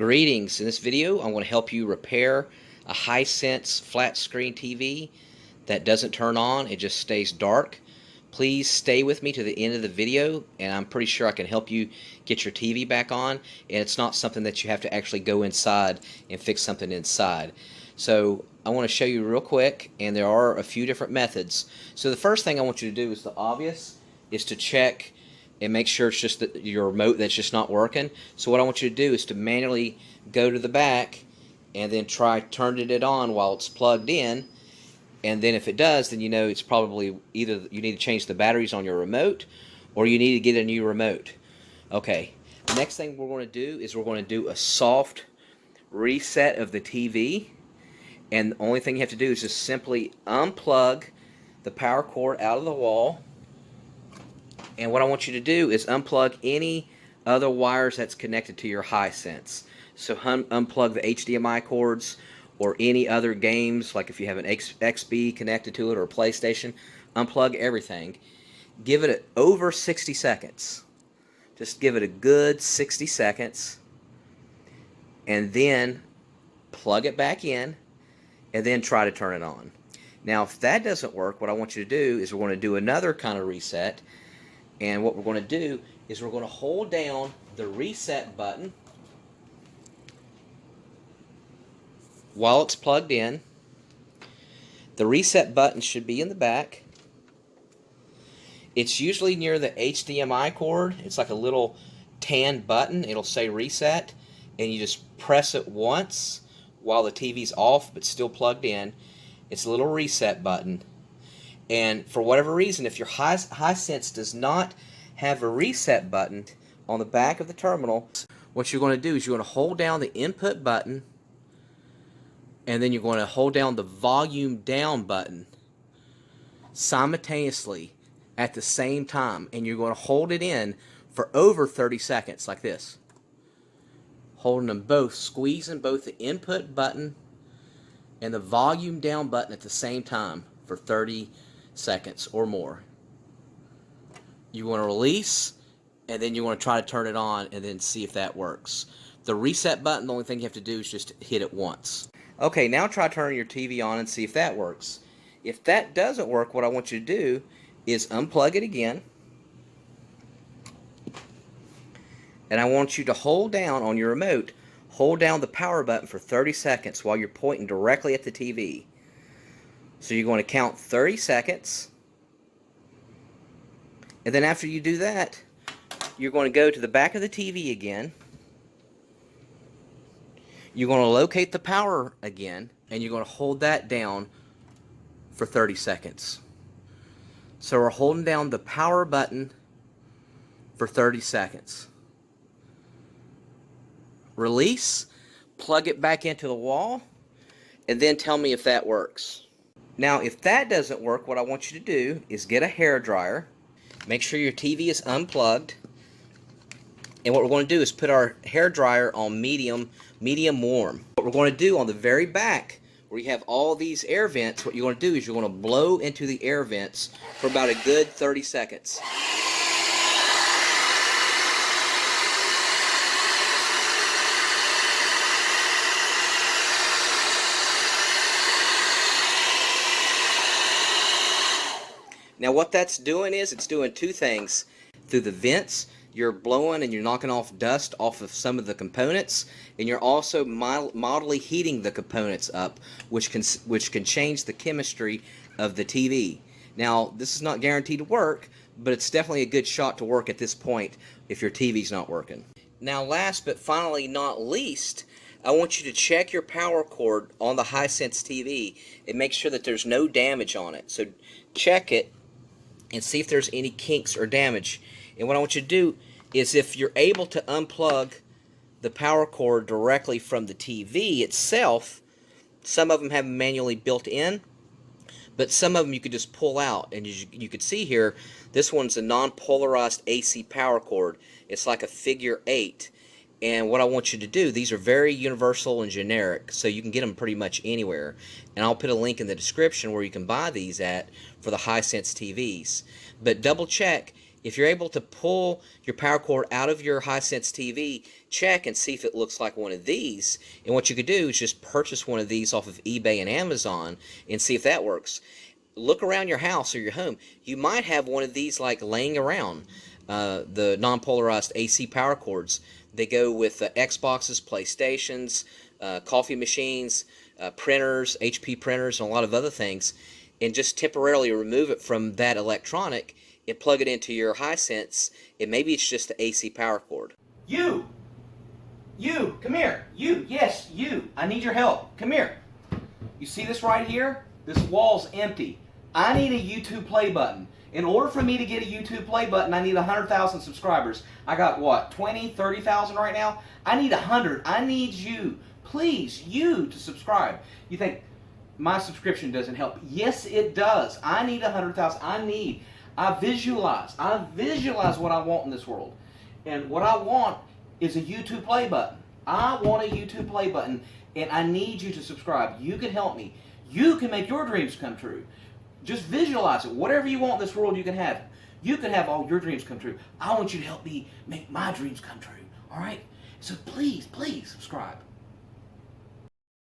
Greetings. In this video, I'm going to help you repair a Hisense flat screen TV that doesn't turn on, it just stays dark. Please stay with me to the end of the video, and I'm pretty sure I can help you get your TV back on, and it's not something that you have to actually go inside and fix something inside. So I want to show you real quick, and there are a few different methods. So the first thing I want you to do is the obvious, is to check and make sure it's just your remote that's just not working. So what I want you to do is to manually go to the back and then try turning it on while it's plugged in, and then if it does, then you know it's probably either you need to change the batteries on your remote or you need to get a new remote. Okay, the next thing we're going to do is we're going to do a soft reset of the TV, and the only thing you have to do is just simply unplug the power cord out of the wall. And what I want you to do is unplug any other wires that's connected to your Hisense. So unplug the HDMI cords or any other games, like if you have an XB connected to it or a PlayStation, unplug everything. Give it over 60 seconds. Just give it a good 60 seconds. And then plug it back in and then try to turn it on. Now if that doesn't work, what I want you to do is we're going to do another kind of reset. And what we're going to do is we're going to hold down the reset button while it's plugged in. The reset button should be in the back. It's usually near the HDMI cord. It's like a little tan button. It'll say reset, and you just press it once while the TV's off but still plugged in. It's a little reset button. And for whatever reason, if your Hisense does not have a reset button on the back of the terminal, what you're going to do is you're going to hold down the input button, and then you're going to hold down the volume down button simultaneously at the same time, and you're going to hold it in for over 30 seconds like this. Holding them both, squeezing both the input button and the volume down button at the same time for 30 seconds or more. You want to release, and then you want to try to turn it on and then see if that works. The reset button, the only thing you have to do is just hit it once. Okay, now try turning your TV on and see if that works. If that doesn't work, what I want you to do is unplug it again, and I want you to hold down on your remote, hold down the power button for 30 seconds while you're pointing directly at the TV. So you're going to count 30 seconds, and then after you do that, you're going to go to the back of the TV again. You're going to locate the power again, and you're going to hold that down for 30 seconds. So we're holding down the power button for 30 seconds. Release, plug it back into the wall, and then tell me if that works. Now, if that doesn't work, what I want you to do is get a hairdryer. Make sure your TV is unplugged. And what we're going to do is put our hairdryer on medium warm. What we're going to do on the very back, where you have all these air vents, what you're going to do is you're going to blow into the air vents for about a good 30 seconds. Now what that's doing is it's doing two things. Through the vents, you're blowing and you're knocking off dust off of some of the components, and you're also mildly heating the components up, which can change the chemistry of the TV. Now this is not guaranteed to work, but it's definitely a good shot to work at this point if your TV's not working. Now last but finally not least, I want you to check your power cord on the Hisense TV and make sure that there's no damage on it. So check it and see if there's any kinks or damage. And what I want you to do is, if you're able to unplug the power cord directly from the TV itself, some of them have them manually built in, but some of them you could just pull out. And you could see here, this one's a non-polarized AC power cord. It's like a figure 8. And what I want you to do, these are very universal and generic, so you can get them pretty much anywhere. And I'll put a link in the description where you can buy these at for the Hisense TVs. But double check If you're able to pull your power cord out of your Hisense TV, check and see if it looks like one of these. And what you could do is just purchase one of these off of eBay and Amazon and see if that works. Look around your house or your home. You might have one of these like laying around. The non-polarized AC power cords. They go with Xboxes, PlayStations, coffee machines, printers, HP printers, and a lot of other things. And just temporarily remove it from that electronic and plug it into your Hisense, and maybe it's just the AC power cord. You, come here. Yes, you. I need your help. Come here. You see this right here? This wall's empty. I need a YouTube play button. In order for me to get a YouTube play button, I need 100,000 subscribers. I got what, 20, 30,000 right now? I need 100. I need you, please, you to subscribe. You think my subscription doesn't help? Yes, it does. I need 100,000. I visualize what I want in this world. And what I want is a YouTube play button. I want a YouTube play button, and I need you to subscribe. You can help me. You can make your dreams come true. Just visualize it. Whatever you want in this world, you can have it. You can have all your dreams come true. I want you to help me make my dreams come true. All right? So please, please subscribe.